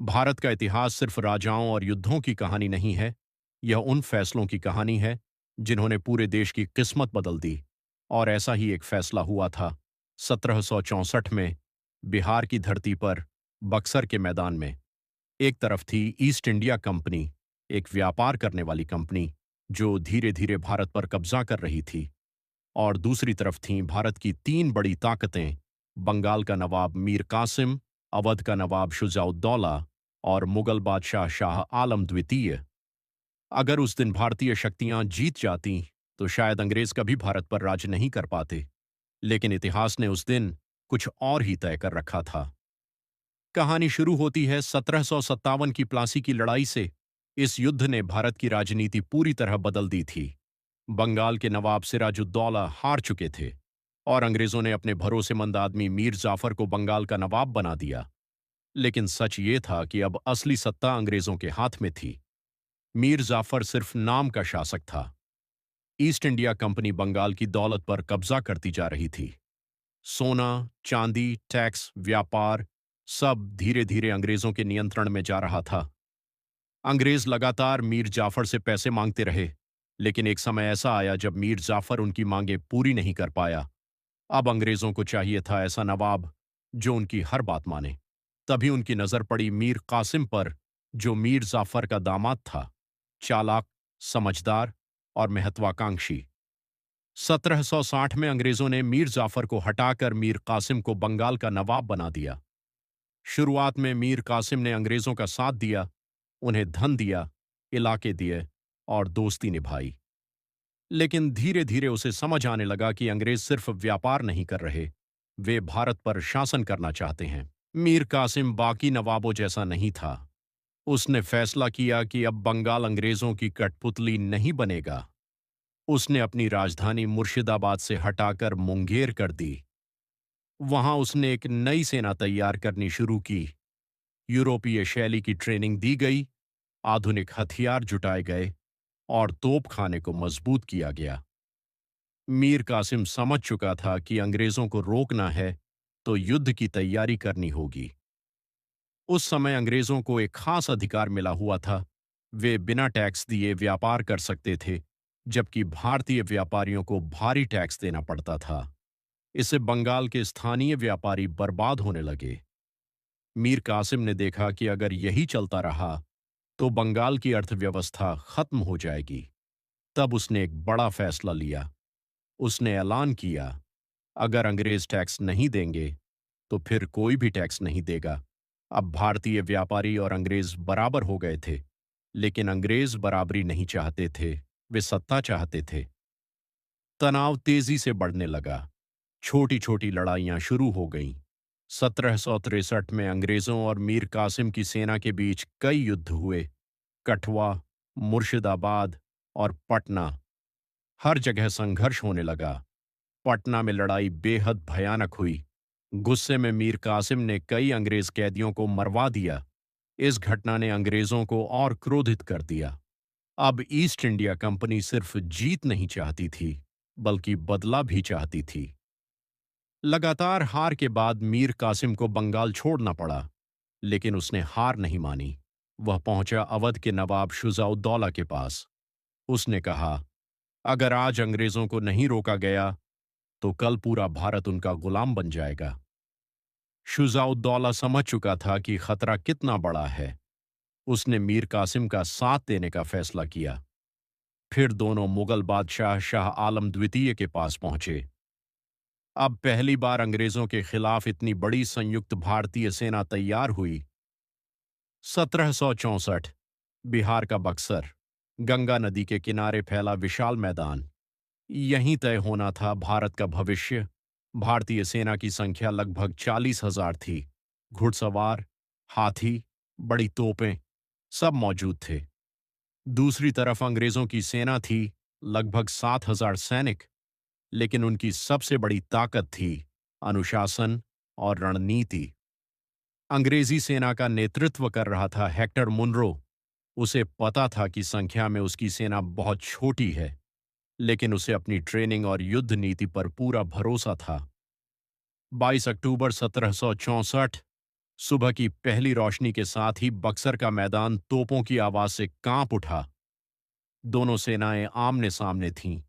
भारत का इतिहास सिर्फ राजाओं और युद्धों की कहानी नहीं है। यह उन फैसलों की कहानी है जिन्होंने पूरे देश की किस्मत बदल दी। और ऐसा ही एक फैसला हुआ था 1764 में, बिहार की धरती पर, बक्सर के मैदान में। एक तरफ थी ईस्ट इंडिया कंपनी, एक व्यापार करने वाली कंपनी जो धीरे धीरे भारत पर कब्जा कर रही थी। और दूसरी तरफ थीं भारत की तीन बड़ी ताकतें, बंगाल का नवाब मीर कासिम, अवध का नवाब शुजाउद्दौला और मुगल बादशाह शाह आलम द्वितीय। अगर उस दिन भारतीय शक्तियां जीत जातीं तो शायद अंग्रेज कभी भारत पर राज नहीं कर पाते। लेकिन इतिहास ने उस दिन कुछ और ही तय कर रखा था। कहानी शुरू होती है 1757 की प्लासी की लड़ाई से। इस युद्ध ने भारत की राजनीति पूरी तरह बदल दी थी। बंगाल के नवाब सिराजुद्दौला हार चुके थे और अंग्रेजों ने अपने भरोसेमंद आदमी मीर जाफर को बंगाल का नवाब बना दिया। लेकिन सच ये था कि अब असली सत्ता अंग्रेजों के हाथ में थी। मीर जाफर सिर्फ नाम का शासक था। ईस्ट इंडिया कंपनी बंगाल की दौलत पर कब्जा करती जा रही थी। सोना, चांदी, टैक्स, व्यापार, सब धीरे धीरे अंग्रेजों के नियंत्रण में जा रहा था। अंग्रेज लगातार मीर जाफर से पैसे मांगते रहे, लेकिन एक समय ऐसा आया जब मीर जाफर उनकी मांगें पूरी नहीं कर पाया। अब अंग्रेजों को चाहिए था ऐसा नवाब जो उनकी हर बात माने। तभी उनकी नजर पड़ी मीर कासिम पर, जो मीर जाफर का दामाद था, चालाक, समझदार और महत्वाकांक्षी। 1760 में अंग्रेजों ने मीर जाफर को हटाकर मीर कासिम को बंगाल का नवाब बना दिया। शुरुआत में मीर कासिम ने अंग्रेजों का साथ दिया, उन्हें धन दिया, इलाके दिए और दोस्ती निभाई। लेकिन धीरे धीरे उसे समझ आने लगा कि अंग्रेज सिर्फ व्यापार नहीं कर रहे, वे भारत पर शासन करना चाहते हैं। मीर कासिम बाकी नवाबों जैसा नहीं था। उसने फैसला किया कि अब बंगाल अंग्रेजों की कठपुतली नहीं बनेगा। उसने अपनी राजधानी मुर्शिदाबाद से हटाकर मुंगेर कर दी। वहां उसने एक नई सेना तैयार करनी शुरू की। यूरोपीय शैली की ट्रेनिंग दी गई, आधुनिक हथियार जुटाए गए और तोपखाने को मजबूत किया गया। मीर कासिम समझ चुका था कि अंग्रेजों को रोकना है तो युद्ध की तैयारी करनी होगी। उस समय अंग्रेजों को एक खास अधिकार मिला हुआ था। वे बिना टैक्स दिए व्यापार कर सकते थे, जबकि भारतीय व्यापारियों को भारी टैक्स देना पड़ता था। इससे बंगाल के स्थानीय व्यापारी बर्बाद होने लगे। मीर कासिम ने देखा कि अगर यही चलता रहा तो बंगाल की अर्थव्यवस्था खत्म हो जाएगी। तब उसने एक बड़ा फैसला लिया। उसने ऐलान किया, अगर अंग्रेज टैक्स नहीं देंगे तो फिर कोई भी टैक्स नहीं देगा। अब भारतीय व्यापारी और अंग्रेज बराबर हो गए थे, लेकिन अंग्रेज बराबरी नहीं चाहते थे, वे सत्ता चाहते थे। तनाव तेजी से बढ़ने लगा। छोटी छोटी लड़ाइयां शुरू हो गईं। 1763 में अंग्रेजों और मीर कासिम की सेना के बीच कई युद्ध हुए। कठवा, मुर्शिदाबाद और पटना, हर जगह संघर्ष होने लगा। पटना में लड़ाई बेहद भयानक हुई। गुस्से में मीर कासिम ने कई अंग्रेज कैदियों को मरवा दिया। इस घटना ने अंग्रेजों को और क्रोधित कर दिया। अब ईस्ट इंडिया कंपनी सिर्फ जीत नहीं चाहती थी, बल्कि बदला भी चाहती थी। लगातार हार के बाद मीर कासिम को बंगाल छोड़ना पड़ा, लेकिन उसने हार नहीं मानी। वह पहुंचा अवध के नवाब शुजाउद्दौला के पास। उसने कहा, अगर आज अंग्रेजों को नहीं रोका गया तो कल पूरा भारत उनका गुलाम बन जाएगा। शुजाउद्दौला समझ चुका था कि खतरा कितना बड़ा है। उसने मीर कासिम का साथ देने का फैसला किया। फिर दोनों मुगल बादशाह शाह आलम द्वितीय के पास पहुंचे। अब पहली बार अंग्रेजों के खिलाफ इतनी बड़ी संयुक्त भारतीय सेना तैयार हुई। 1764, बिहार का बक्सर, गंगा नदी के किनारे फैला विशाल मैदान। यहीं तय होना था भारत का भविष्य। भारतीय सेना की संख्या लगभग 40,000 थी। घुड़सवार, हाथी, बड़ी तोपें, सब मौजूद थे। दूसरी तरफ अंग्रेजों की सेना थी, लगभग 7,000 सैनिक। लेकिन उनकी सबसे बड़ी ताकत थी अनुशासन और रणनीति। अंग्रेजी सेना का नेतृत्व कर रहा था हेक्टर मुनरो। उसे पता था कि संख्या में उसकी सेना बहुत छोटी है, लेकिन उसे अपनी ट्रेनिंग और युद्ध नीति पर पूरा भरोसा था। 22 अक्टूबर 1764, सुबह की पहली रोशनी के साथ ही बक्सर का मैदान तोपों की आवाज से कांप उठा। दोनों सेनाएं आमने सामने थीं।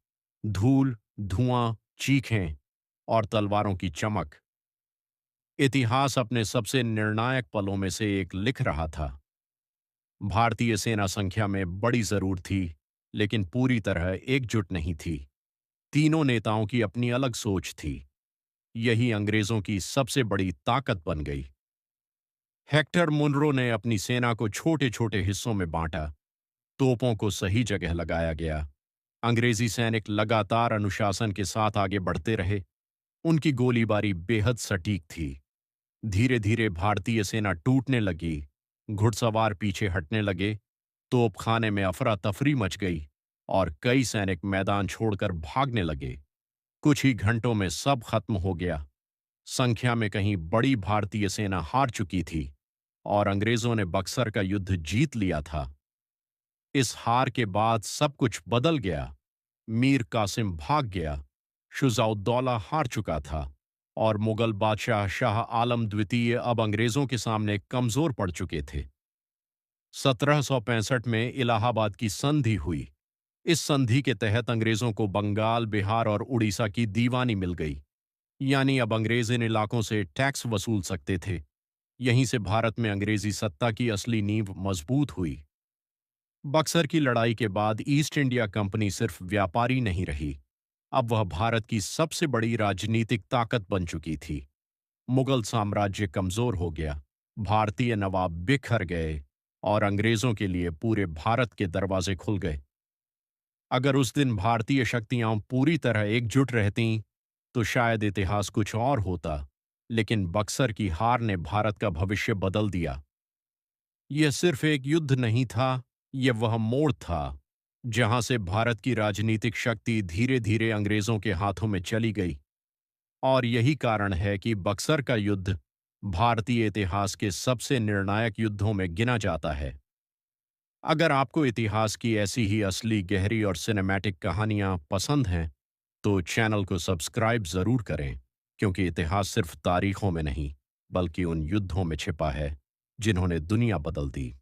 धूल, धुआं, चीखें और तलवारों की चमक। इतिहास अपने सबसे निर्णायक पलों में से एक लिख रहा था। भारतीय सेना संख्या में बड़ी जरूर थी, लेकिन पूरी तरह एकजुट नहीं थी। तीनों नेताओं की अपनी अलग सोच थी। यही अंग्रेजों की सबसे बड़ी ताकत बन गई। हेक्टर मुनरो ने अपनी सेना को छोटे छोटे हिस्सों में बांटा। तोपों को सही जगह लगाया गया। अंग्रेजी सैनिक लगातार अनुशासन के साथ आगे बढ़ते रहे। उनकी गोलीबारी बेहद सटीक थी। धीरे धीरे भारतीय सेना टूटने लगी। घुड़सवार पीछे हटने लगे। तोपखाने में अफरा तफरी मच गई और कई सैनिक मैदान छोड़कर भागने लगे। कुछ ही घंटों में सब खत्म हो गया। संख्या में कहीं बड़ी भारतीय सेना हार चुकी थी और अंग्रेजों ने बक्सर का युद्ध जीत लिया था। इस हार के बाद सब कुछ बदल गया। मीर कासिम भाग गया। शुजाउद्दौला हार चुका था और मुगल बादशाह शाह आलम द्वितीय अब अंग्रेजों के सामने कमजोर पड़ चुके थे। 1765 में इलाहाबाद की संधि हुई। इस संधि के तहत अंग्रेजों को बंगाल, बिहार और उड़ीसा की दीवानी मिल गई। यानी अब अंग्रेज इन इलाकों से टैक्स वसूल सकते थे। यहीं से भारत में अंग्रेजी सत्ता की असली नींव मजबूत हुई। बक्सर की लड़ाई के बाद ईस्ट इंडिया कंपनी सिर्फ व्यापारी नहीं रही, अब वह भारत की सबसे बड़ी राजनीतिक ताकत बन चुकी थी। मुगल साम्राज्य कमजोर हो गया, भारतीय नवाब बिखर गए और अंग्रेजों के लिए पूरे भारत के दरवाजे खुल गए। अगर उस दिन भारतीय शक्तियां पूरी तरह एकजुट रहतीं, तो शायद इतिहास कुछ और होता, लेकिन बक्सर की हार ने भारत का भविष्य बदल दिया। यह सिर्फ एक युद्ध नहीं था, यह वह मोड़ था जहां से भारत की राजनीतिक शक्ति धीरे धीरे अंग्रेजों के हाथों में चली गई। और यही कारण है कि बक्सर का युद्ध भारतीय इतिहास के सबसे निर्णायक युद्धों में गिना जाता है। अगर आपको इतिहास की ऐसी ही असली, गहरी और सिनेमैटिक कहानियां पसंद हैं, तो चैनल को सब्सक्राइब जरूर करें, क्योंकि इतिहास सिर्फ तारीखों में नहीं, बल्कि उन युद्धों में छिपा है जिन्होंने दुनिया बदल दी।